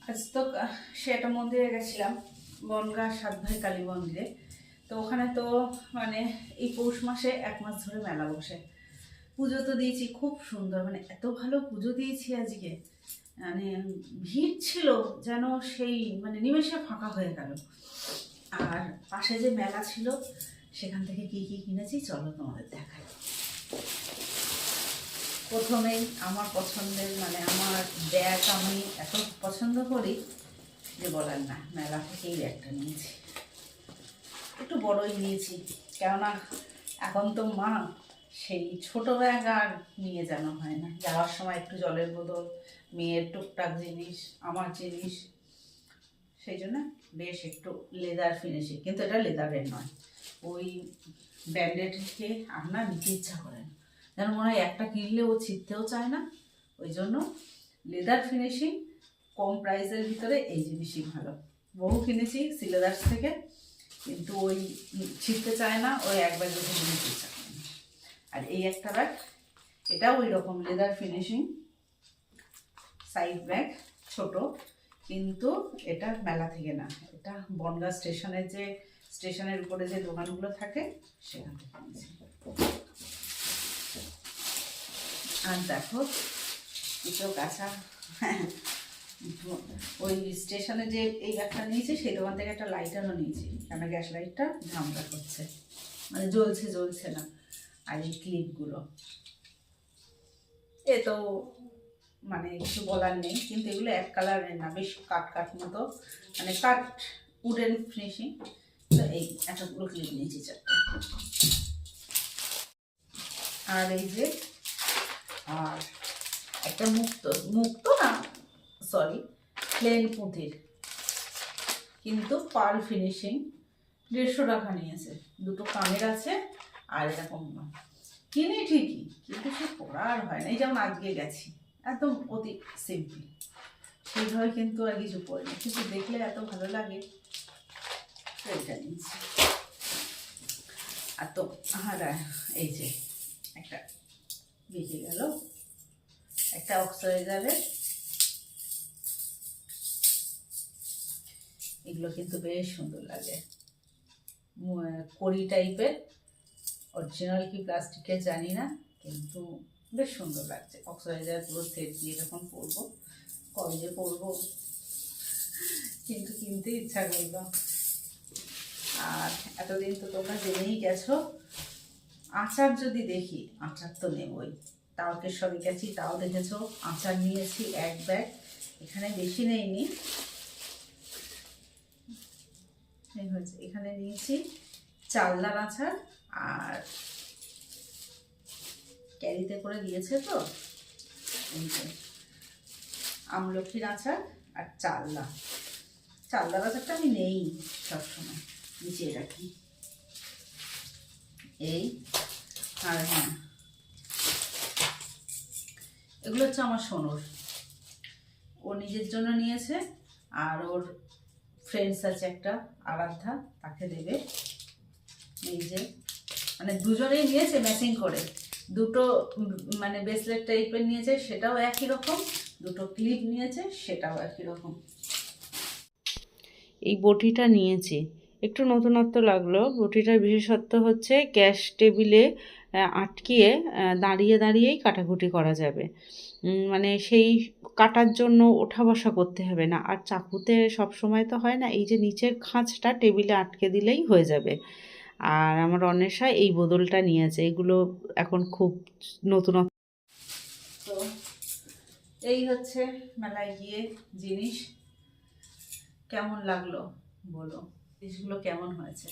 আজ তো সেটা মন্দিরে গেছিলাম, বনগাঁ 7 ভাই কালী মন্দিরে। তো ওখানে তো মানে এই পৌষ মাসে 1 মাস ধরে মেলা বসে। পুজো তো দিয়েছি খুব সুন্দর, মানে এত ভালো পুজো দিয়েছি আজকে, মানে ভিড় ছিল যেন সেই মানে নিমেষে ফাঁকা হয়ে গেল। আর পাশে যে মেলা ছিল সেখান থেকে কি কি কিনেছি চলো তোমাদের দেখাই। প্রথমেই আমার পছন্দের মানে আমার ব্যাগ আমি এত পছন্দ করি যে বলার না, মেলা থেকেই ব্যাগটা নিয়েছি। একটু বড়ই নিয়েছি, কেননা এখন তো মা সেই ছোট ব্যাগ আর নিয়ে যেন হয় না। যাওয়ার সময় একটু জলের বোতল, মেয়ের টুকটাক জিনিস, আমার জিনিস, সেই জন্য বেশ একটু লেদার ফিনিশিং, কিন্তু এটা লেদারের নয়, ওই ব্যান্ডেডকে আপনার নিতে ইচ্ছা করে না, যেন মনে হয় একটা কিনলে ও ছিঁড়তেও চায় না। ওই জন্য লেদার ফিনিশিং কম প্রাইসের ভিতরে এই জিনিসই ভালো। বহু কিনেছি সিলেদার্স থেকে, কিন্তু ওই ছিঁড়তে চায় না, ওই এক ব্যাগ দুটো নিতে ইচ্ছা করে না। আর এই একটা ব্যাগ, এটাও ওই রকম লেদার ফিনিশিং সাইড ব্যাগ, ছোট, কিন্তু এটা মেলা থেকে না, এটা বনগাঁ স্টেশনের যে স্টেশনের উপরে যে দোকানগুলো থাকে সেখান থেকে নিয়েছি। আর দেখো কিছু কাঁচা, ওই স্টেশনে যে এই ব্যাগটা নিয়েছি সেই দোকান থেকে একটা লাইটারও নিয়েছি, কেন গ্যাস লাইটটা ঝামড়া করছে, মানে জ্বলছে না। আর এই ক্লিপগুলো এ তো মানে কিছু বলার নেই, কিন্তু এগুলো এক কালারের না, বেশ কাট মতো, মানে কাট উডেন ফিনিশিং। তো এই এতগুলো ক্লিপ নিয়েছি 4টা। আর এই যে আর একটা মুক্ত না সরি প্লেন পুঁতির, কিন্তু পার্ল ফিনিশিং, 150 টাকা নিয়েছে। দুটো কানের আছে আর এরকম কিনে ঠিকই, কিন্তু সে পড়া আর হয় না। এই যেমন আজকে গেছি একদম অতি সিম্পল, সেইভাবে কিন্তু আর কিছু পড়িনি, কিন্তু দেখলে এত ভালো লাগে সেইটা নিয়েছি। আর তো এই যে একটা বেঁচে গেল, একটা অক্সাইজারের, এগুলো কিন্তু বেশ সুন্দর লাগে, কড়ি টাইপের, অরিজিনাল কি প্লাস্টিকের জানি না, কিন্তু বেশ সুন্দর লাগছে। অক্সাইজার পুরো সেট দিয়ে যখন পরবো, কবে যে পরবো, কিন্তু কিনতে ইচ্ছা করলো। আর এতদিন তো তোমরা জেনেই গেছো, আচার যদি দেখি, আচার তো নেবই। তারকেশ্বরে গেছি, তাও দেখেছো আচার নিয়েছি 1 ব্যাগ, এখানে বেশি নেইনি, হয়েছে এখানে নিয়েছি চালদার আচার, আর ক্যারিতে করে দিয়েছে তো আমলকির আচার আর চালদার আচারটা আমি নেই সবসময়, নিচে রাখি এই। আর হ্যাঁ, এগুলো হচ্ছে আমার সোনুর, ও নিজের জন্য নিয়েছে, আর ওর ফ্রেন্ডস আছে একটা আরাধ্যা, তাকে দেবে। এই যে মানে দুজনেই নিয়েছে ম্যাচিং করে, দুটো মানে ব্রেসলেট টাইপের নিয়েছে, সেটাও একই রকম, দুটো ক্লিপ নিয়েছে, সেটাও একই রকম। এই বটিটা নিয়েছি, একটু নতুনত্ব লাগলো। বটিটার বিশেষত্ব হচ্ছে গ্যাস টেবিলে আটকিয়ে দাঁড়িয়েই কাটাকুটি করা যাবে, মানে সেই কাটার জন্য ওঠা বসা করতে হবে না। আর চাকুতে সব সময় তো হয় না, এই যে নিচের খাঁজটা টেবিলে আটকে দিলেই হয়ে যাবে। আর আমার অন্বেষা এই বদলটা নিয়েছে, এগুলো এখন খুব নতুনত্ব। তো এই হচ্ছে মেলায় গিয়ে জিনিস, কেমন লাগলো বলো, জিনিসগুলো কেমন হয়েছে।